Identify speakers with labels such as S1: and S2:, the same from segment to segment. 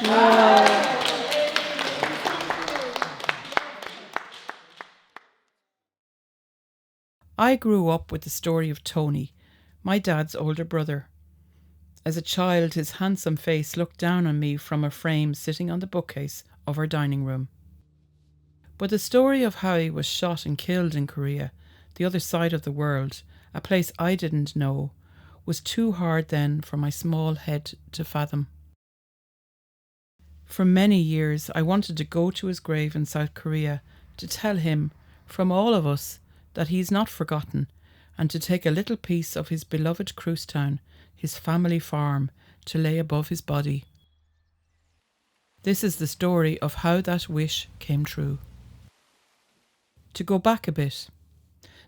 S1: I grew up with the story of Tony, my dad's older brother. As a child, his handsome face looked down on me from a frame sitting on the bookcase of our dining room. But the story of how he was shot and killed in Korea, the other side of the world, a place I didn't know, was too hard then for my small head to fathom. For many years, I wanted to go to his grave in South Korea to tell him, from all of us, that he's not forgotten, and to take a little piece of his beloved cruise town, his family farm, to lay above his body. This is the story of how that wish came true. To go back a bit,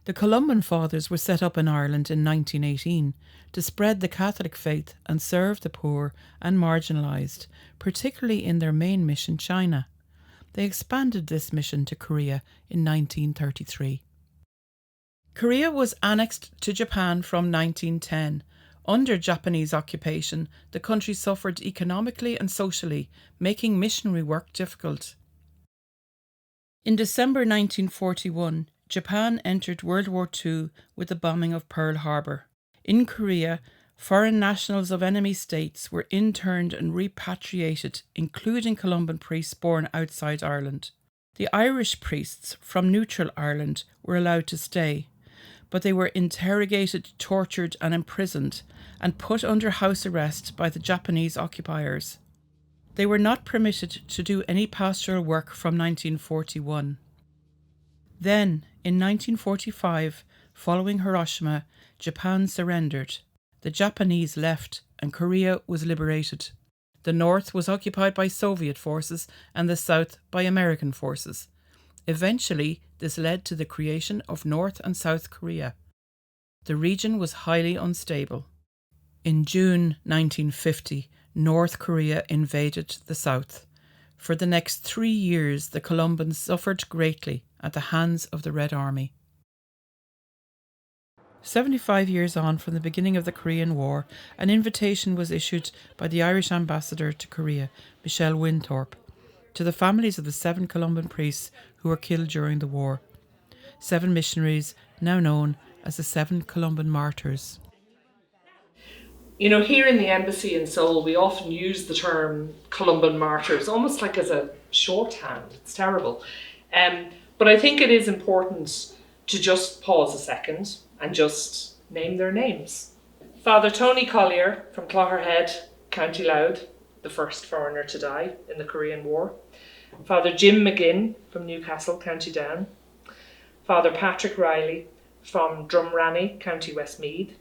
S1: the Columban Fathers were set up in Ireland in 1918 to spread the Catholic faith and serve the poor and marginalised, particularly in their main mission, China. They expanded this mission to Korea in 1933. Korea was annexed to Japan from 1910. Under Japanese occupation, the country suffered economically and socially, making missionary work difficult. In December 1941, Japan entered World War II with the bombing of Pearl Harbor. In Korea, foreign nationals of enemy states were interned and repatriated, including Columban priests born outside Ireland. The Irish priests from neutral Ireland were allowed to stay, but they were interrogated, tortured and imprisoned and put under house arrest by the Japanese occupiers. They were not permitted to do any pastoral work from 1941. Then, in 1945, following Hiroshima, Japan surrendered. The Japanese left and Korea was liberated. The north was occupied by Soviet forces and the south by American forces. Eventually, this led to the creation of North and South Korea. The region was highly unstable. In June 1950, North Korea invaded the south. For the next 3 years, the Columbans suffered greatly at the hands of the Red Army. 75 years on from the beginning of the Korean War, an invitation was issued by the Irish ambassador to Korea, Michelle Winthorpe, to the families of the 7 Columban priests who were killed during the war. 7 missionaries, now known as the 7 Columban Martyrs.
S2: You know, here in the embassy in Seoul, we often use the term Columban Martyrs, almost like as a shorthand. It's terrible. But I think it is important to just pause a second and just name their names. Father Tony Collier from Clogherhead, County Louth, the first foreigner to die in the Korean War. Father Jim McGinn from Newcastle, County Down. Father Patrick Riley from Drumranny, County Westmeath.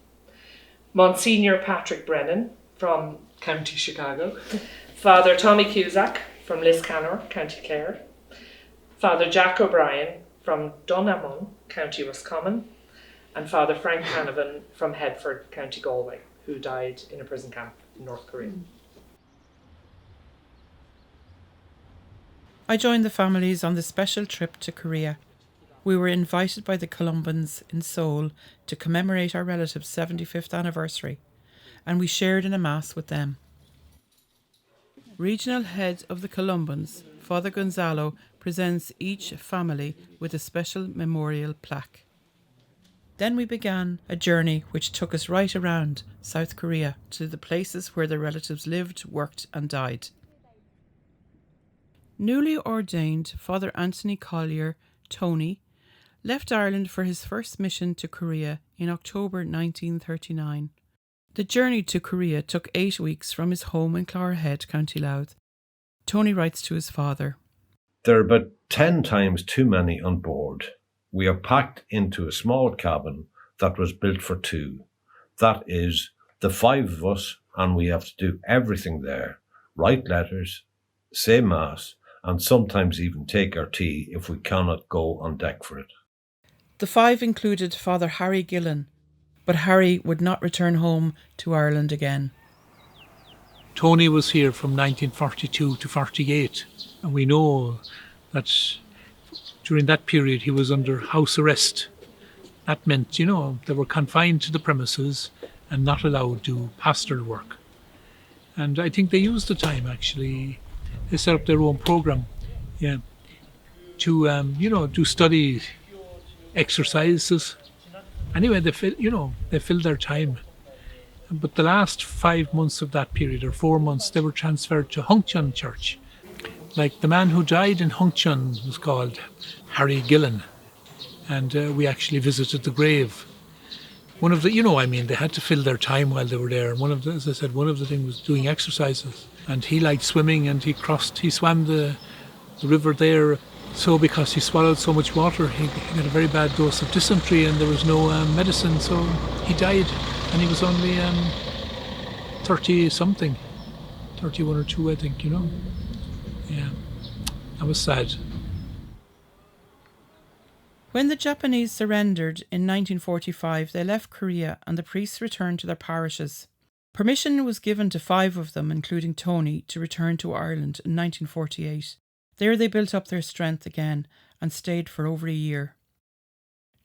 S2: Monsignor Patrick Brennan from County Chicago. Father Tommy Cusack from Liscannor, County Clare. Father Jack O'Brien from Dunamon, County Roscommon. And Father Frank Canavan from Headford, County Galway, who died in a prison camp in North Korea.
S1: I joined the families on the special trip to Korea. We were invited by the Columbans in Seoul to commemorate our relatives' 75th anniversary, and we shared in a mass with them. Regional head of the Columbans, Father Gonzalo, presents each family with a special memorial plaque. Then we began a journey which took us right around South Korea to the places where their relatives lived, worked and died. Newly ordained Father Anthony Collier, Tony, left Ireland for his first mission to Korea in October 1939. The journey to Korea took 8 weeks from his home in Clogherhead, County Louth. Tony writes to his father,
S3: "There are about 10 times too many on board. We are packed into a small cabin that was built for 2. That is, the 5 of us, and we have to do everything there. Write letters, say mass, and sometimes even take our tea if we cannot go on deck for it."
S1: The 5 included Father Harry Gillen, but Harry would not return home to Ireland again.
S4: Tony was here from 1942 to 48, and we know that during that period he was under house arrest. That meant, they were confined to the premises and not allowed to do pastoral work. And I think they used the time, actually. They set up their own program, yeah, to, do study exercises. Anyway, they filled their time. But the last 5 months of that period, or 4 months, they were transferred to Hungchun Church. Like the man who died in Hungchun was called Harry Gillen. And we actually visited the grave. One of the, they had to fill their time while they were there. And as I said, one of the things was doing exercises. And he liked swimming, and he swam the river there. So because he swallowed so much water, he got a very bad dose of dysentery, and there was no medicine, so he died. And he was only 30-something, 31 or 2, I think, Yeah, that was sad.
S1: When the Japanese surrendered in 1945, they left Korea and the priests returned to their parishes. Permission was given to 5 of them, including Tony, to return to Ireland in 1948. There they built up their strength again and stayed for over a year.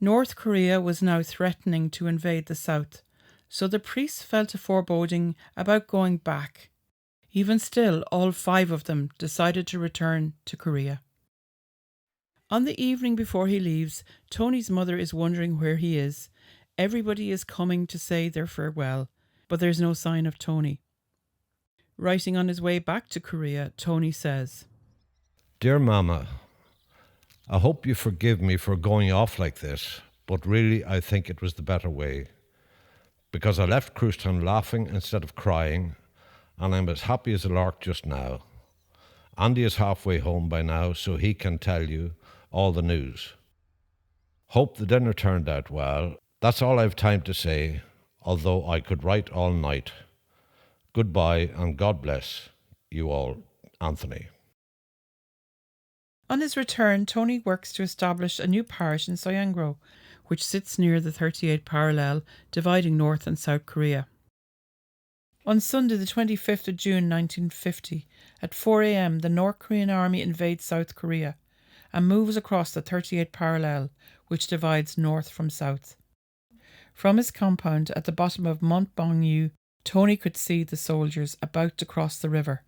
S1: North Korea was now threatening to invade the south, so the priests felt a foreboding about going back. Even still, all 5 of them decided to return to Korea. On the evening before he leaves, Tony's mother is wondering where he is. Everybody is coming to say their farewell, but there's no sign of Tony. Writing on his way back to Korea, Tony says,
S3: Dear Mama, I hope you forgive me for going off like this, but really I think it was the better way. Because I left Cruisetown laughing instead of crying, and I'm as happy as a lark just now. Andy is halfway home by now, so he can tell you all the news. Hope the dinner turned out well. That's all I've time to say, although I could write all night. Goodbye and God bless you all, Anthony.
S1: On his return, Tony works to establish a new parish in Soyeongro, which sits near the 38th parallel, dividing North and South Korea. On Sunday, the 25th of June 1950, at 4 a.m, the North Korean army invades South Korea and moves across the 38th parallel, which divides North from South. From his compound at the bottom of Mont Bongyu, Tony could see the soldiers about to cross the river.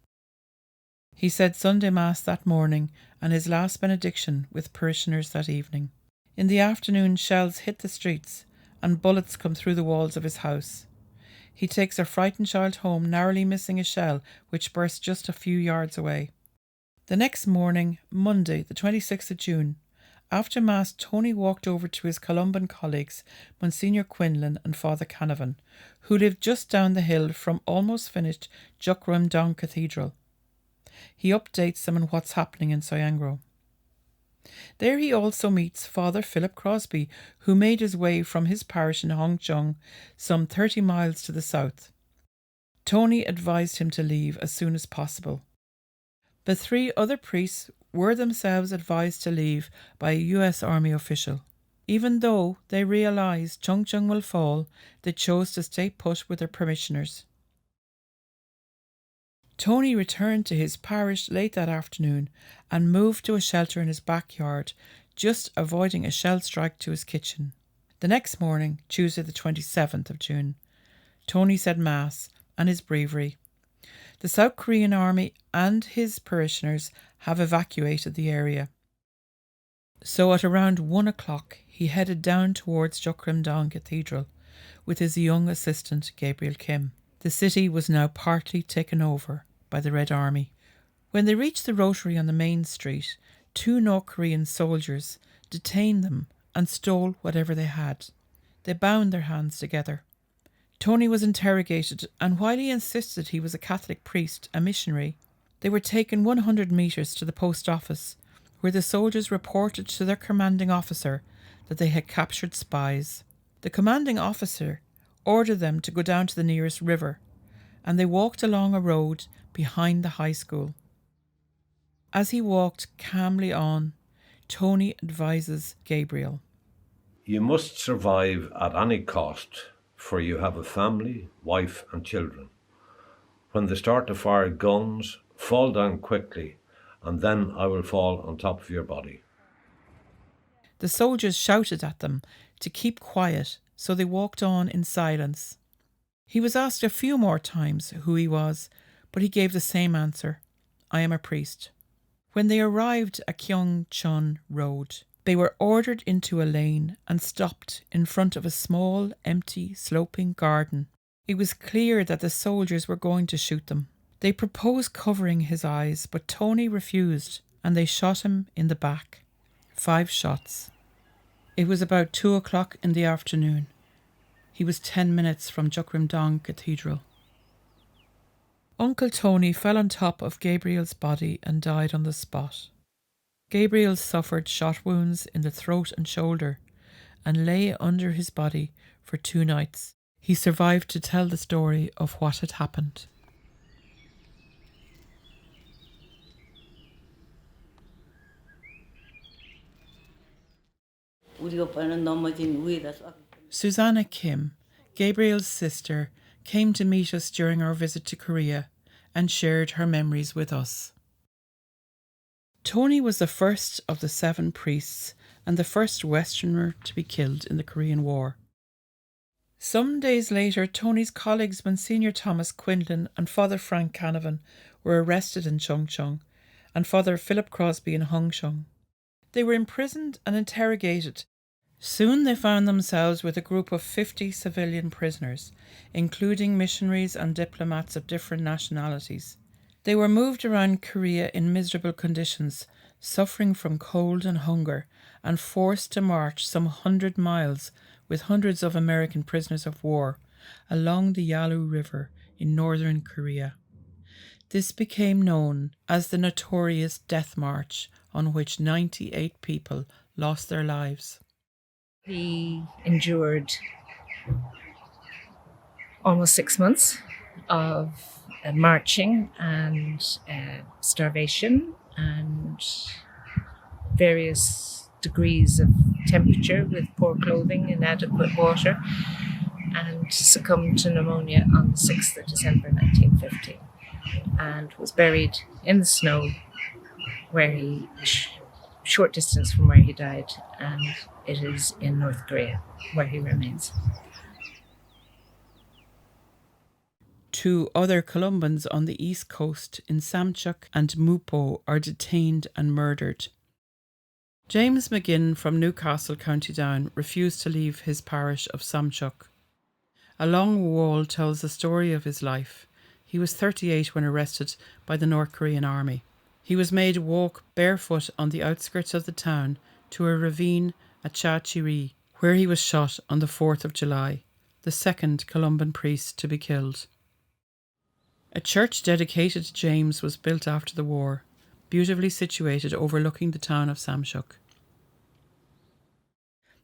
S1: He said Sunday Mass that morning and his last benediction with parishioners that evening. In the afternoon, shells hit the streets and bullets come through the walls of his house. He takes a frightened child home, narrowly missing a shell which burst just a few yards away. The next morning, Monday, the 26th of June, after Mass, Tony walked over to his Columban colleagues, Monsignor Quinlan and Father Canavan, who lived just down the hill from almost finished Jukrimdong Cathedral. He updates them on what's happening in Soyeongro. There he also meets Father Philip Crosby, who made his way from his parish in Hongchung, some 30 miles to the south. Tony advised him to leave as soon as possible. The 3 other priests were themselves advised to leave by a US Army official. Even though they realised Chungcheong will fall, they chose to stay put with their parishioners. Tony returned to his parish late that afternoon and moved to a shelter in his backyard, just avoiding a shell strike to his kitchen. The next morning, Tuesday the 27th of June, Tony said Mass and his breviary. The South Korean army and his parishioners have evacuated the area. So at around 1 o'clock, he headed down towards Jukrimdong Cathedral with his young assistant Gabriel Kim. The city was now partly taken over by the Red Army. When they reached the rotary on the main street, 2 North Korean soldiers detained them and stole whatever they had. They bound their hands together. Tony was interrogated, and while he insisted he was a Catholic priest, a missionary, they were taken 100 metres to the post office, where the soldiers reported to their commanding officer that they had captured spies. The commanding officer ordered them to go down to the nearest river, and they walked along a road behind the high school. As he walked calmly on, Tony advises Gabriel.
S3: You must survive at any cost, for you have a family, wife and children. When they start to fire guns, fall down quickly, and then I will fall on top of your body.
S1: The soldiers shouted at them to keep quiet, so they walked on in silence. He was asked a few more times who he was, but he gave the same answer: I am a priest. When they arrived at Kyung Chun Road, they were ordered into a lane and stopped in front of a small, empty, sloping garden. It was clear that the soldiers were going to shoot them. They proposed covering his eyes, but Tony refused, and they shot him in the back. 5 shots. It was about 2 o'clock in the afternoon. He was 10 minutes from Jukrimdong Cathedral. Uncle Tony fell on top of Gabriel's body and died on the spot. Gabriel suffered shot wounds in the throat and shoulder and lay under his body for 2 nights. He survived to tell the story of what had happened. Susanna Kim, Gabriel's sister, came to meet us during our visit to Korea and shared her memories with us. Tony was the first of the 7 priests and the first Westerner to be killed in the Korean War. Some days later, Tony's colleagues Monsignor Thomas Quinlan and Father Frank Canavan were arrested in Chungcheong, and Father Philip Crosby in Hongcheong. They were imprisoned and interrogated. Soon they found themselves with a group of 50 civilian prisoners, including missionaries and diplomats of different nationalities. They were moved around Korea in miserable conditions, suffering from cold and hunger, and forced to march some 100 miles with hundreds of American prisoners of war along the Yalu River in northern Korea. This became known as the notorious Death March, on which 98 people lost their lives.
S5: He endured almost 6 months of marching and starvation and various degrees of temperature with poor clothing, inadequate water, and succumbed to pneumonia on the 6th of December 1950 and was buried in the snow where he short distance from where he died, and it is in North Korea where he remains.
S1: 2 other Columbans on the east coast in Samchuk and Mupo are detained and murdered. James McGinn from Newcastle, County Down, refused to leave his parish of Samchuk. A long wall tells the story of his life. He was 38 when arrested by the North Korean army. He was made walk barefoot on the outskirts of the town to a ravine at Chachiri, where he was shot on the 4th of July, the 2nd Columban priest to be killed. A church dedicated to James was built after the war, beautifully situated overlooking the town of Samchuk.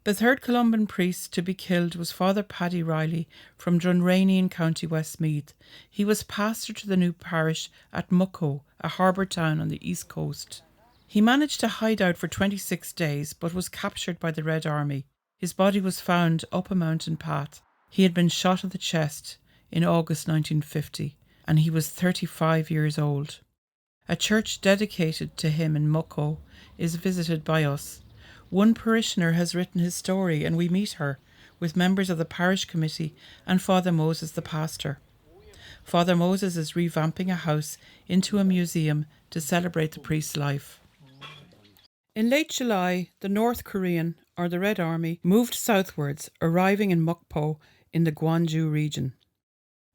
S1: The 3rd Columban priest to be killed was Father Paddy Riley from Drunrani in County Westmeath. He was pastor to the new parish at Mucko, a harbour town on the east coast. He managed to hide out for 26 days but was captured by the Red Army. His body was found up a mountain path. He had been shot in the chest in August 1950 and he was 35 years old. A church dedicated to him in Mucko is visited by us. One parishioner has written his story and we meet her with members of the parish committee and Father Moses the pastor. Father Moses is revamping a house into a museum to celebrate the priest's life. In late July, the North Korean, or the Red Army, moved southwards, arriving in Mukpo in the Gwangju region.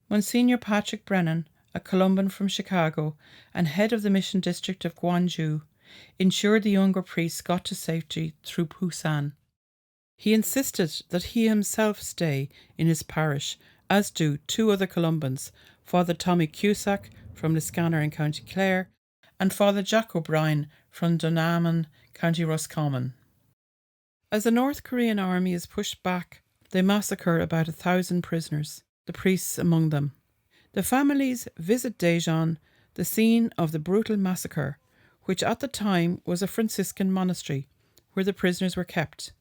S1: Monsignor Patrick Brennan, a Columban from Chicago and head of the mission district of Gwangju, ensured the younger priests got to safety through Busan. He insisted that he himself stay in his parish, as do 2 other Columbans, Father Tommy Cusack from Liscannor in County Clare and Father Jack O'Brien from Dunaman, County Roscommon. As the North Korean army is pushed back, they massacre about 1,000 prisoners, the priests among them. The families visit Daejeon, the scene of the brutal massacre, which at the time was a Franciscan monastery where the prisoners were kept.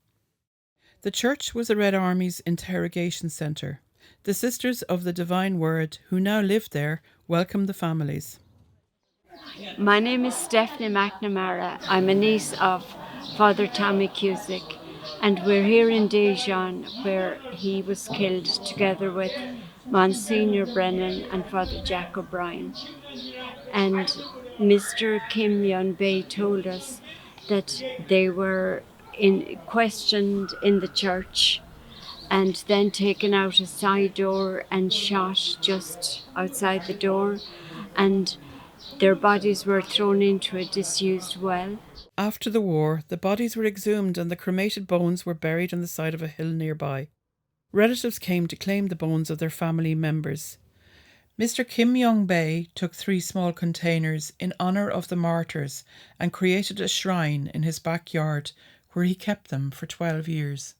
S1: The church was the Red Army's interrogation centre. The Sisters of the Divine Word, who now live there, welcomed the families.
S6: My name is Stephanie McNamara. I'm a niece of Father Tommy Cusack, and we're here in Daejeon where he was killed together with Monsignor Brennan and Father Jack O'Brien. And Mr. Kim Yun Bae told us that they were questioned in the church and then taken out a side door and shot just outside the door, and their bodies were thrown into a disused well.
S1: After the war, the bodies were exhumed and the cremated bones were buried on the side of a hill nearby. Relatives came to claim the bones of their family members. Mr. Kim Yun Bae took 3 small containers in honour of the martyrs and created a shrine in his backyard where he kept them for 12 years.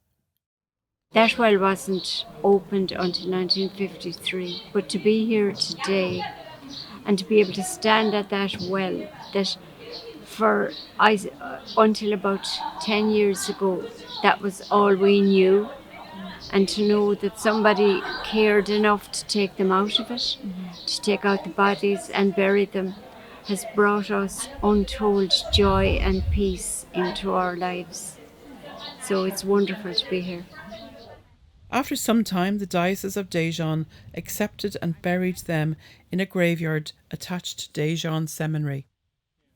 S6: That well wasn't opened until 1953, but to be here today and to be able to stand at that well that until about 10 years ago, that was all we knew, and to know that somebody cared enough to take them out of it, to take out the bodies and bury them, has brought us untold joy and peace into our lives. So it's wonderful to be here.
S1: After some time, the Diocese of Daejeon accepted and buried them in a graveyard attached to Daejeon Seminary.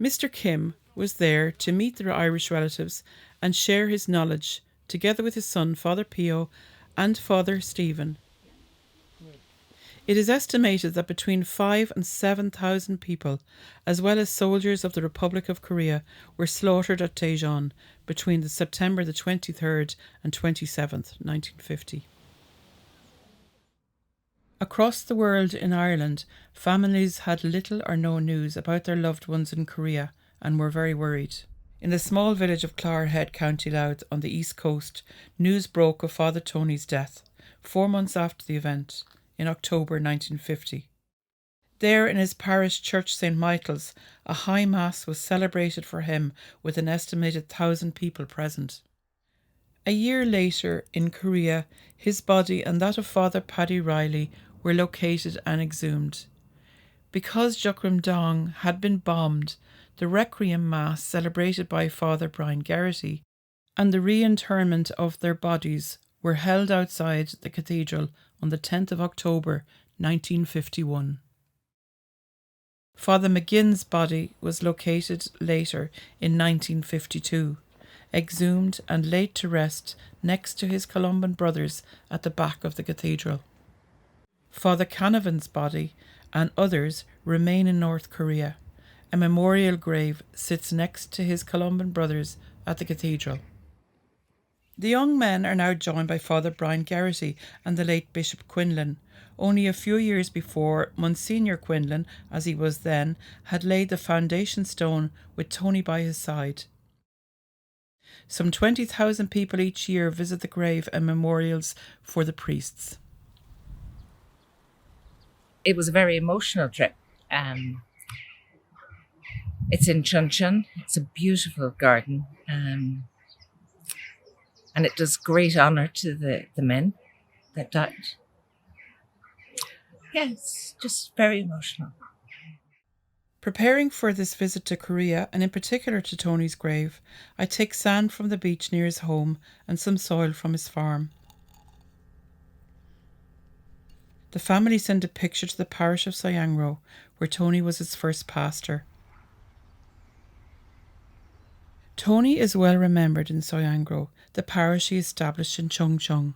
S1: Mr. Kim was there to meet their Irish relatives and share his knowledge, together with his son, Father Pio, and Father Stephen. It is estimated that between 5,000 and 7,000 people, as well as soldiers of the Republic of Korea, were slaughtered at Daejeon between the September the 23rd and 27th, 1950. Across the world in Ireland, families had little or no news about their loved ones in Korea and were very worried. In the small village of Clogherhead, County Louth on the east coast, news broke of Father Tony's death, 4 months after the event, in October 1950. There in his parish church St. Michael's, a high mass was celebrated for him with an estimated 1,000 people present. A year later, in Korea, his body and that of Father Paddy Riley were located and exhumed. Because Jukrim-dong had been bombed, the Requiem Mass celebrated by Father Brian Garrity and the reinterment of their bodies were held outside the cathedral on the 10th of October 1951. Father McGinn's body was located later in 1952, exhumed and laid to rest next to his Columban brothers at the back of the cathedral. Father Canavan's body and others remain in North Korea. A memorial grave sits next to his Columban brothers at the cathedral. The young men are now joined by Father Brian Garrity and the late Bishop Quinlan. Only a few years before, Monsignor Quinlan, as he was then, had laid the foundation stone with Tony by his side. Some 20,000 people each year visit the grave and memorials for the priests.
S5: It was a very emotional trip. It's in Chuncheon. It's a beautiful garden. And it does great honour to the men that died. Yeah, it's just very emotional.
S1: Preparing for this visit to Korea, and in particular to Tony's grave, I take sand from the beach near his home and some soil from his farm. The family sent a picture to the parish of Soyangro, where Tony was its first pastor. Tony is well remembered in Soyangro, the parish he established in Chungcheong.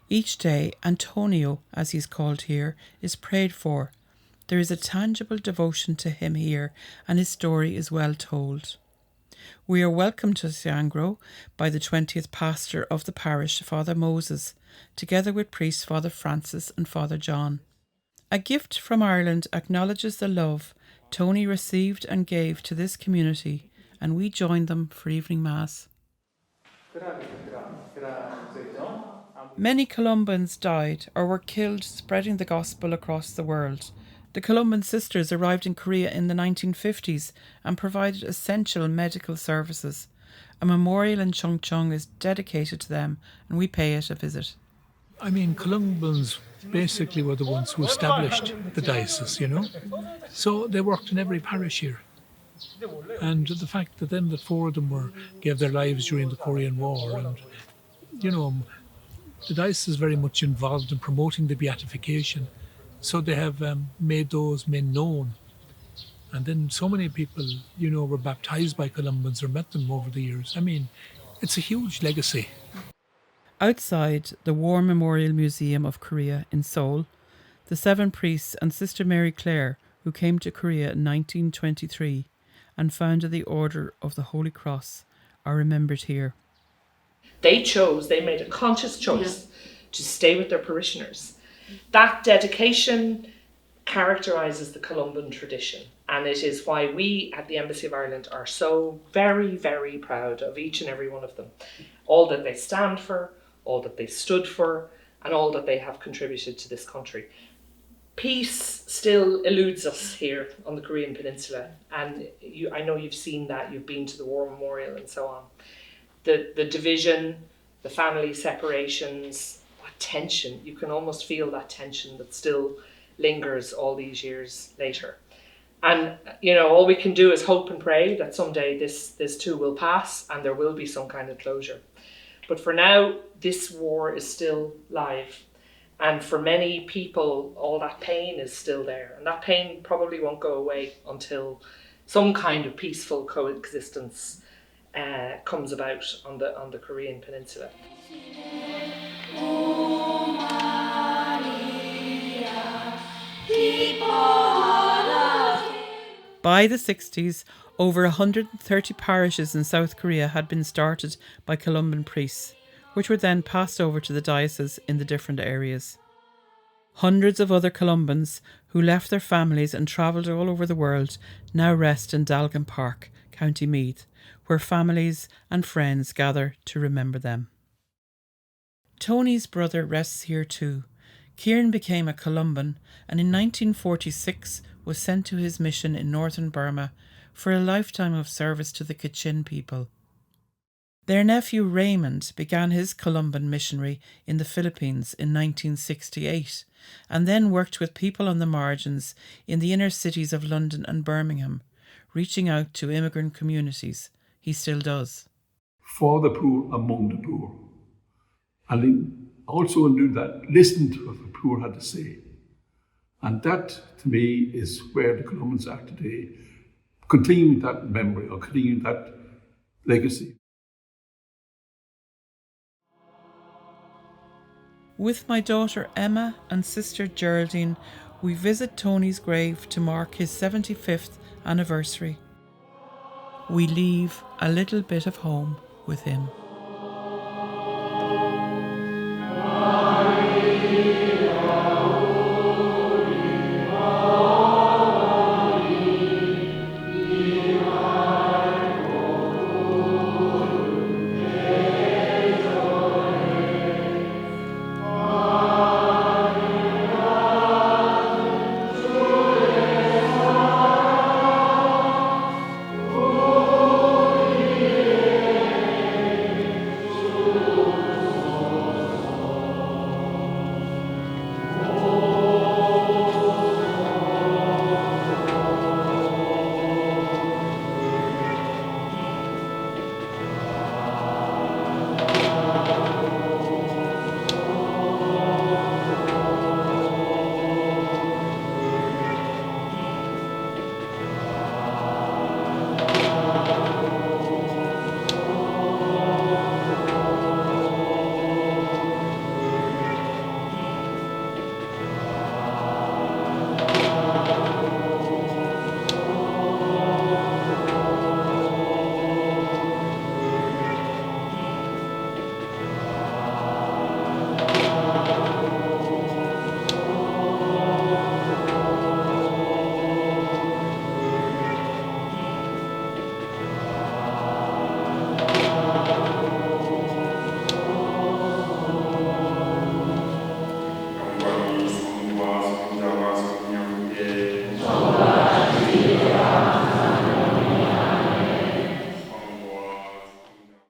S1: Each day, Antonio, as he is called here, is prayed for. There is a tangible devotion to him here, and his story is well told. We are welcomed to Soyangro by the 20th pastor of the parish, Father Moses, together with priests Father Francis and Father John. A gift from Ireland acknowledges the love Tony received and gave to this community, and we joined them for evening mass. Many Columbans died or were killed spreading the gospel across the world. The Columban sisters arrived in Korea in the 1950s and provided essential medical services. A memorial in Chungcheong is dedicated to them, and we pay it a visit.
S4: I mean, Columbans basically were the ones who established the diocese, you know. So they worked in every parish here. And the fact that then the 4 of them gave their lives during the Korean War, and, you know, the diocese is very much involved in promoting the beatification So they have made those men known. And then so many people, were baptized by Columbans or met them over the years. I mean, it's a huge legacy.
S1: Outside the War Memorial Museum of Korea in Seoul, the 7 priests and Sister Mary Clare, who came to Korea in 1923 and founded the Order of the Holy Cross, are remembered here.
S2: They made a conscious choice to stay with their parishioners. That dedication characterises the Columban tradition, and it is why we at the Embassy of Ireland are so very, very proud of each and every one of them. All that they stand for, all that they stood for, and all that they have contributed to this country. Peace still eludes us here on the Korean Peninsula, and I know you've seen that, you've been to the War Memorial and so on. The division, the family separations, what tension, you can almost feel that tension that still lingers all these years later. And, all we can do is hope and pray that someday this too will pass and there will be some kind of closure. But for now, this war is still live. And for many people, all that pain is still there. And that pain probably won't go away until some kind of peaceful coexistence comes about on the Korean Peninsula.
S1: By the 60s, over 130 parishes in South Korea had been started by Columban priests, which were then passed over to the diocese in the different areas. Hundreds of other Columbans who left their families and travelled all over the world now rest in Dalgan Park, County Meath, where families and friends gather to remember them. Tony's brother rests here too. Kieran became a Columban and in 1946 was sent to his mission in northern Burma for a lifetime of service to the Kachin people. Their nephew Raymond began his Columban missionary in the Philippines in 1968 and then worked with people on the margins in the inner cities of London and Birmingham, reaching out to immigrant communities. He still does.
S7: For the poor, among the poor. And also do that, listen to what the poor had to say. And that, to me, is where the Columbans are today, continuing that memory or continuing that legacy.
S1: With my daughter Emma and sister Geraldine, we visit Tony's grave to mark his 75th anniversary. We leave a little bit of home with him.